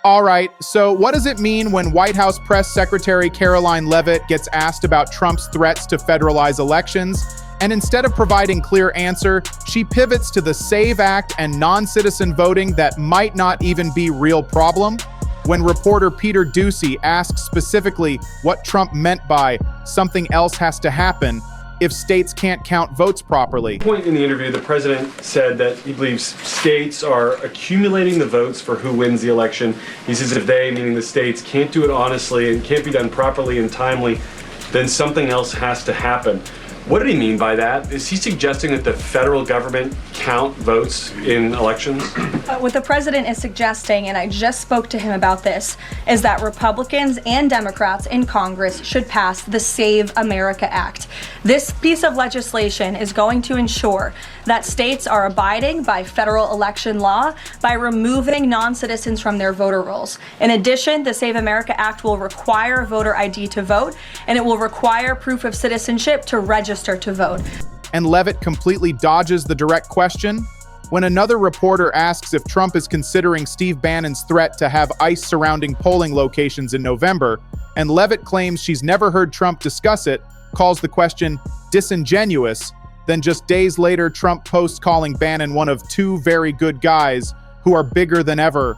All right, so what does it mean when White House Press Secretary Karoline Leavitt gets asked about Trump's threats to federalize elections? And instead of providing clear answer, she pivots to the SAVE Act and non-citizen voting that might not even be real problem? When reporter Peter Doocy asks specifically what Trump meant by something else has to happen if states can't count votes properly. At one point in the interview, the president said that he believes states are accumulating the votes for who wins the election. He says if they, meaning the states, can't do it honestly and can't be done properly and timely, then something else has to happen. What did he mean by that? Is he suggesting that the federal government count votes in elections? What the president is suggesting, and I just spoke to him about this, is that Republicans and Democrats in Congress should pass the Save America Act. This piece of legislation is going to ensure that states are abiding by federal election law by removing non-citizens from their voter rolls. In addition, the Save America Act will require voter ID to vote, and it will require proof of citizenship to register to vote. And Leavitt completely dodges the direct question. When another reporter asks if Trump is considering Steve Bannon's threat to have ICE surrounding polling locations in November, and Leavitt claims she's never heard Trump discuss it, calls the question disingenuous, then just days later, Trump posts calling Bannon one of two very good guys who are bigger than ever.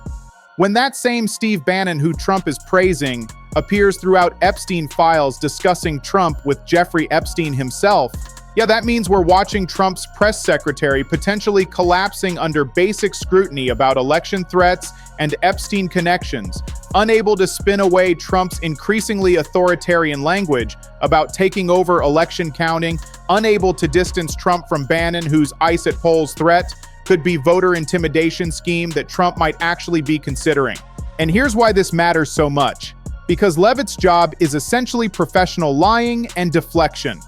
When that same Steve Bannon who Trump is praising appears throughout Epstein files discussing Trump with Jeffrey Epstein himself, yeah, that means we're watching Trump's press secretary potentially collapsing under basic scrutiny about election threats and Epstein connections, unable to spin away Trump's increasingly authoritarian language about taking over election counting, unable to distance Trump from Bannon, whose ICE at polls threat could be voter intimidation scheme that Trump might actually be considering. And here's why this matters so much. Because Leavitt's job is essentially professional lying and deflection.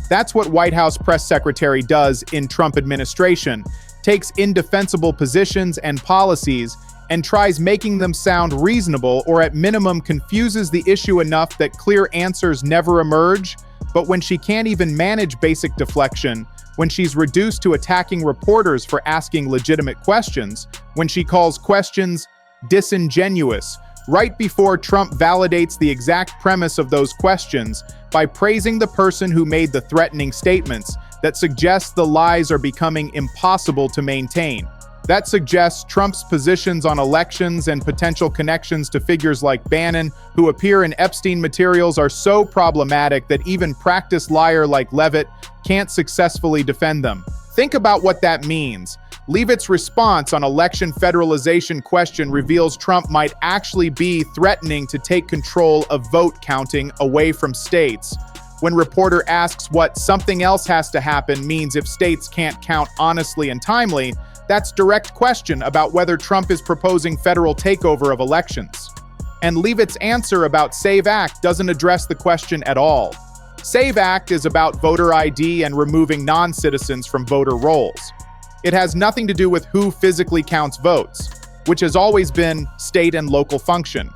That's what White House press secretary does in Trump administration, takes indefensible positions and policies and tries making them sound reasonable, or at minimum confuses the issue enough that clear answers never emerge. But when she can't even manage basic deflection, when she's reduced to attacking reporters for asking legitimate questions, when she calls questions disingenuous, right before Trump validates the exact premise of those questions by praising the person who made the threatening statements that suggests the lies are becoming impossible to maintain. That suggests Trump's positions on elections and potential connections to figures like Bannon, who appear in Epstein materials, are so problematic that even practiced liar like Leavitt can't successfully defend them. Think about what that means. Leavitt's response on election federalization question reveals Trump might actually be threatening to take control of vote counting away from states. When reporter asks what something else has to happen means if states can't count honestly and timely, that's direct question about whether Trump is proposing federal takeover of elections. And Leavitt's answer about SAVE Act doesn't address the question at all. SAVE Act is about voter ID and removing non-citizens from voter rolls. It has nothing to do with who physically counts votes, which has always been state and local function.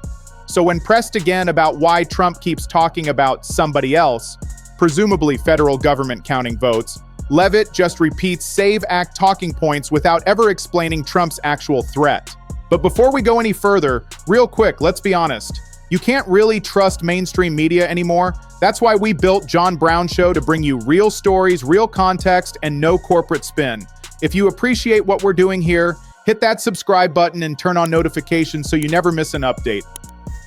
So when pressed again about why Trump keeps talking about somebody else, presumably federal government counting votes, Leavitt just repeats SAVE Act talking points without ever explaining Trump's actual threat. But before we go any further, real quick, let's be honest. You can't really trust mainstream media anymore. That's why we built John Brown Show to bring you real stories, real context, and no corporate spin. If you appreciate what we're doing here, hit that subscribe button and turn on notifications so you never miss an update.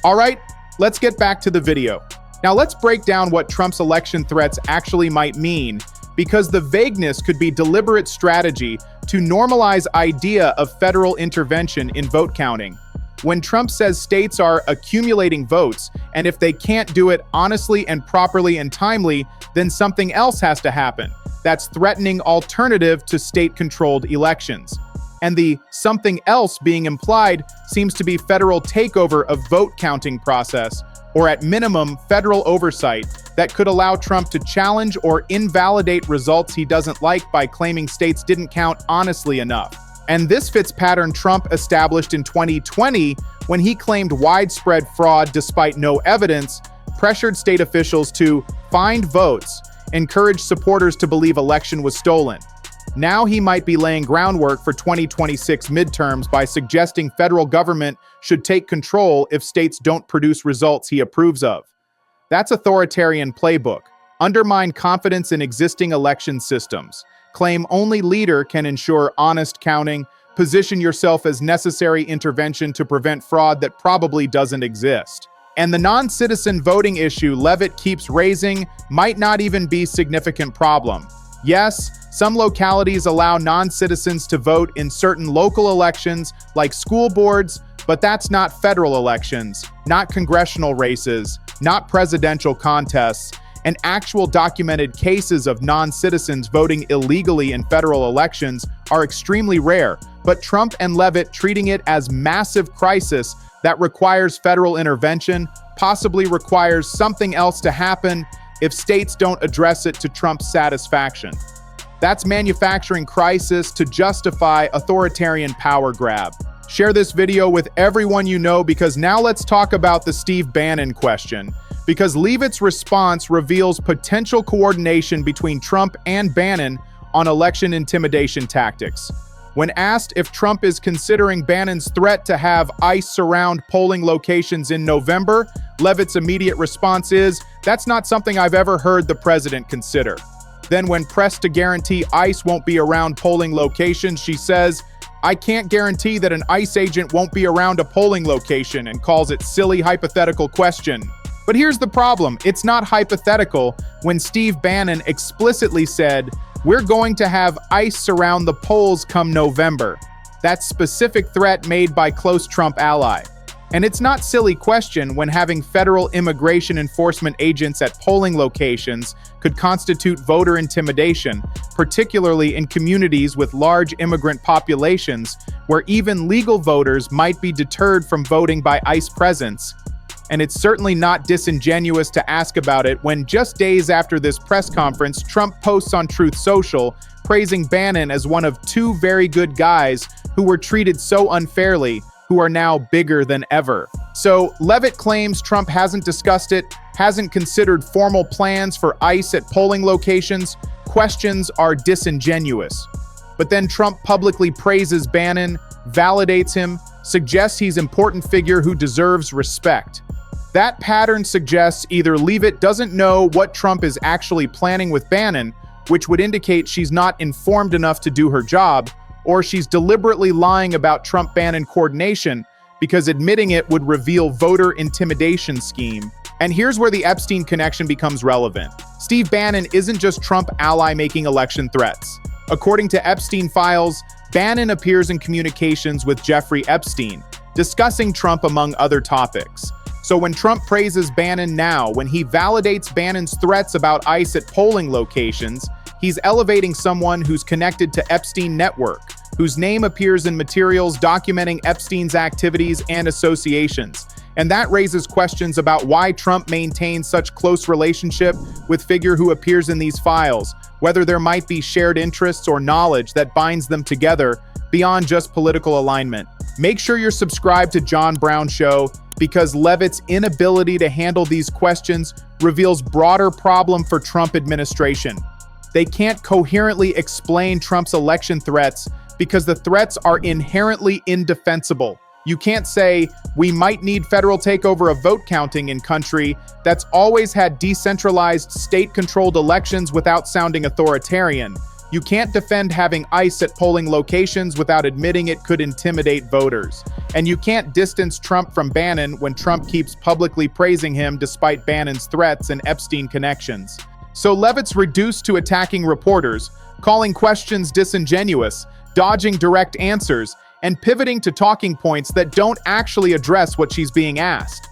All right, let's get back to the video. Now let's break down what Trump's election threats actually might mean, because the vagueness could be deliberate strategy to normalize idea of federal intervention in vote counting. When Trump says states are accumulating votes, and if they can't do it honestly and properly and timely, then something else has to happen. That's threatening alternative to state-controlled elections. And the something else being implied seems to be federal takeover of vote counting process, or at minimum, federal oversight that could allow Trump to challenge or invalidate results he doesn't like by claiming states didn't count honestly enough. And this fits pattern Trump established in 2020 when he claimed widespread fraud despite no evidence, pressured state officials to find votes, encouraged supporters to believe election was stolen. Now he might be laying groundwork for 2026 midterms by suggesting federal government should take control if states don't produce results he approves of. That's authoritarian playbook. Undermine confidence in existing election systems. Claim only leader can ensure honest counting. Position yourself as necessary intervention to prevent fraud that probably doesn't exist. And the non-citizen voting issue Leavitt keeps raising might not even be a significant problem. Yes, some localities allow non-citizens to vote in certain local elections like school boards, but that's not federal elections, not congressional races, not presidential contests, and actual documented cases of non-citizens voting illegally in federal elections are extremely rare, but Trump and Leavitt treating it as massive crisis that requires federal intervention, possibly requires something else to happen if states don't address it to Trump's satisfaction. That's manufacturing crisis to justify authoritarian power grab. Share this video with everyone you know, because now let's talk about the Steve Bannon question. Because Leavitt's response reveals potential coordination between Trump and Bannon on election intimidation tactics. When asked if Trump is considering Bannon's threat to have ICE surround polling locations in November, Leavitt's immediate response is, "That's not something I've ever heard the president consider." Then when pressed to guarantee ICE won't be around polling locations, she says, "I can't guarantee that an ICE agent won't be around a polling location," and calls it silly hypothetical question. But here's the problem. It's not hypothetical when Steve Bannon explicitly said, "We're going to have ICE surround the polls come November." That specific threat made by close Trump ally. And it's not silly question when having federal immigration enforcement agents at polling locations could constitute voter intimidation, particularly in communities with large immigrant populations where even legal voters might be deterred from voting by ICE presence. And it's certainly not disingenuous to ask about it when just days after this press conference, Trump posts on Truth Social praising Bannon as one of two very good guys who were treated so unfairly, who are now bigger than ever. So Leavitt claims Trump hasn't discussed it, hasn't considered formal plans for ICE at polling locations. Questions are disingenuous. But then Trump publicly praises Bannon, validates him, suggests he's an important figure who deserves respect. That pattern suggests either Leavitt doesn't know what Trump is actually planning with Bannon, which would indicate she's not informed enough to do her job, or she's deliberately lying about Trump-Bannon coordination because admitting it would reveal voter intimidation scheme. And here's where the Epstein connection becomes relevant. Steve Bannon isn't just Trump ally making election threats. According to Epstein files, Bannon appears in communications with Jeffrey Epstein, discussing Trump among other topics. So when Trump praises Bannon now, when he validates Bannon's threats about ICE at polling locations, he's elevating someone who's connected to Epstein network, whose name appears in materials documenting Epstein's activities and associations. And that raises questions about why Trump maintains such close relationship with figure who appears in these files, whether there might be shared interests or knowledge that binds them together beyond just political alignment. Make sure you're subscribed to John Brown Show, because Leavitt's inability to handle these questions reveals broader problem for Trump administration. They can't coherently explain Trump's election threats because the threats are inherently indefensible. You can't say, we might need federal takeover of vote counting in country that's always had decentralized state-controlled elections without sounding authoritarian. You can't defend having ICE at polling locations without admitting it could intimidate voters. And you can't distance Trump from Bannon when Trump keeps publicly praising him despite Bannon's threats and Epstein connections. So Leavitt's reduced to attacking reporters, calling questions disingenuous, dodging direct answers, and pivoting to talking points that don't actually address what she's being asked.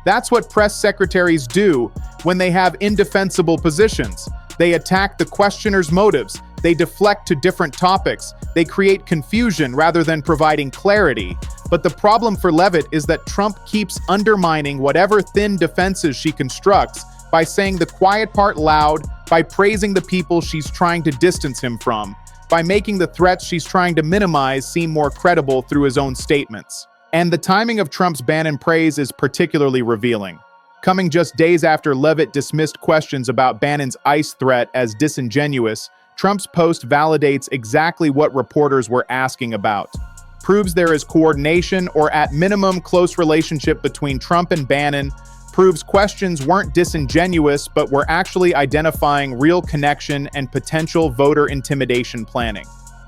That's what press secretaries do when they have indefensible positions. They attack the questioner's motives. They deflect to different topics. They create confusion rather than providing clarity. But the problem for Leavitt is that Trump keeps undermining whatever thin defenses she constructs by saying the quiet part loud, by praising the people she's trying to distance him from, by making the threats she's trying to minimize seem more credible through his own statements. And the timing of Trump's Bannon praise is particularly revealing. Coming just days after Leavitt dismissed questions about Bannon's ICE threat as disingenuous, Trump's post validates exactly what reporters were asking about. Proves there is coordination or at minimum close relationship between Trump and Bannon, proves questions weren't disingenuous but were actually identifying real connection and potential voter intimidation planning.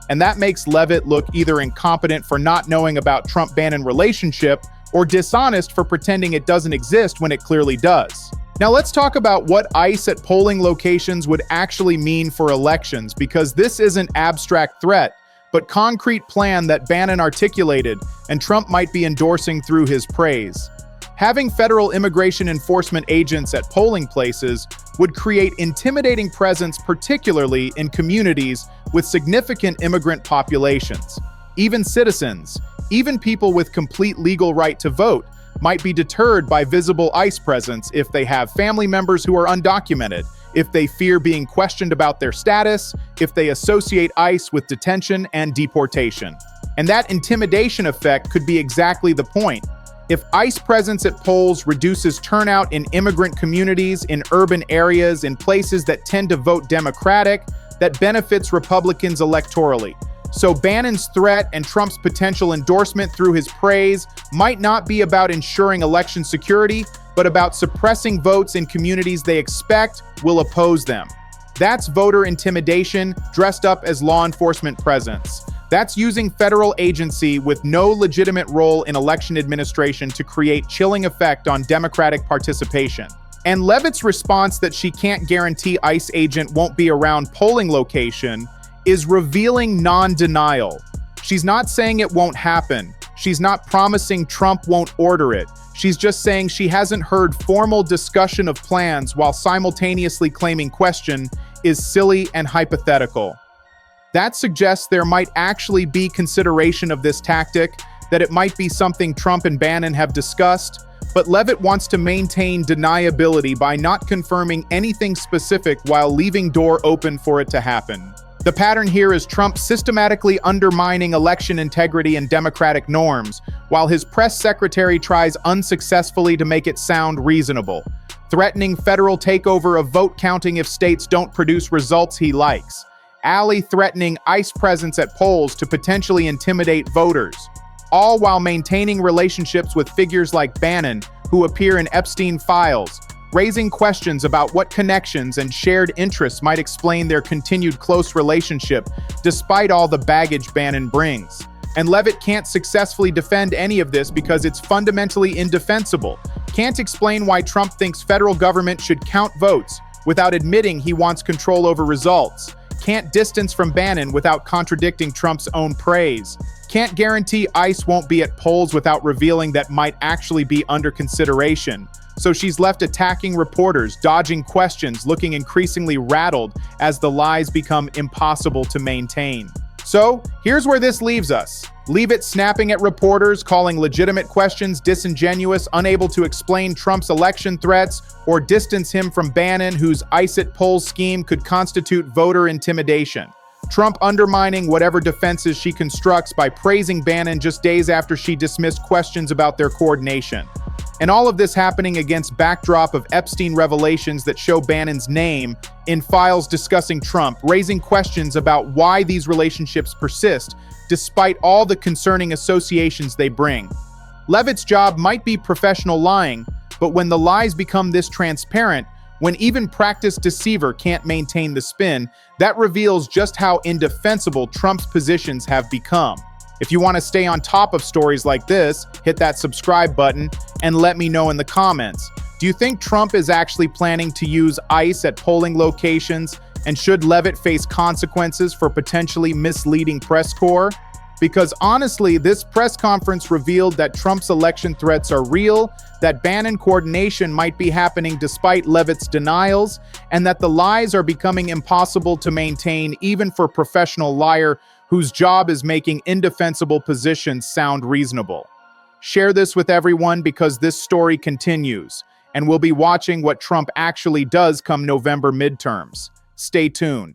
And that makes Leavitt look either incompetent for not knowing about Trump-Bannon relationship or dishonest for pretending it doesn't exist when it clearly does. Now let's talk about what ICE at polling locations would actually mean for elections, because this is an abstract threat, but concrete plan that Bannon articulated and Trump might be endorsing through his praise. Having federal immigration enforcement agents at polling places would create intimidating presence, particularly in communities with significant immigrant populations. Even citizens, even people with complete legal right to vote, might be deterred by visible ICE presence if they have family members who are undocumented, if they fear being questioned about their status, if they associate ICE with detention and deportation. And that intimidation effect could be exactly the point. If ICE presence at polls reduces turnout in immigrant communities, in urban areas, in places that tend to vote Democratic, that benefits Republicans electorally. So Bannon's threat and Trump's potential endorsement through his praise might not be about ensuring election security, but about suppressing votes in communities they expect will oppose them. That's voter intimidation dressed up as law enforcement presence. That's using federal agency with no legitimate role in election administration to create chilling effect on Democratic participation. And Leavitt's response that she can't guarantee ICE agent won't be around polling location is revealing non-denial. She's not saying it won't happen. She's not promising Trump won't order it. She's just saying she hasn't heard formal discussion of plans while simultaneously claiming question is silly and hypothetical. That suggests there might actually be consideration of this tactic, that it might be something Trump and Bannon have discussed, but Leavitt wants to maintain deniability by not confirming anything specific while leaving door open for it to happen. The pattern here is Trump systematically undermining election integrity and democratic norms, while his press secretary tries unsuccessfully to make it sound reasonable, threatening federal takeover of vote counting if states don't produce results he likes. Ali threatening ICE presence at polls to potentially intimidate voters, all while maintaining relationships with figures like Bannon, who appear in Epstein files, raising questions about what connections and shared interests might explain their continued close relationship, despite all the baggage Bannon brings. And Leavitt can't successfully defend any of this because it's fundamentally indefensible. Can't explain why Trump thinks federal government should count votes without admitting he wants control over results. Can't distance from Bannon without contradicting Trump's own praise. Can't guarantee ICE won't be at polls without revealing that might actually be under consideration. So she's left attacking reporters, dodging questions, looking increasingly rattled as the lies become impossible to maintain. So here's where this leaves us. Leavitt snapping at reporters, calling legitimate questions disingenuous, unable to explain Trump's election threats, or distance him from Bannon, whose ICE at polls scheme could constitute voter intimidation. Trump undermining whatever defenses she constructs by praising Bannon just days after she dismissed questions about their coordination. And all of this happening against backdrop of Epstein revelations that show Bannon's name in files discussing Trump, raising questions about why these relationships persist, despite all the concerning associations they bring. Leavitt's job might be professional lying, but when the lies become this transparent, when even practiced deceiver can't maintain the spin, that reveals just how indefensible Trump's positions have become. If you want to stay on top of stories like this, hit that subscribe button and let me know in the comments. Do you think Trump is actually planning to use ICE at polling locations, and should Leavitt face consequences for potentially misleading press corps? Because honestly, this press conference revealed that Trump's election threats are real, that Bannon coordination might be happening despite Leavitt's denials, and that the lies are becoming impossible to maintain even for a professional liar whose job is making indefensible positions sound reasonable. Share this with everyone because this story continues, and we'll be watching what Trump actually does come November midterms. Stay tuned.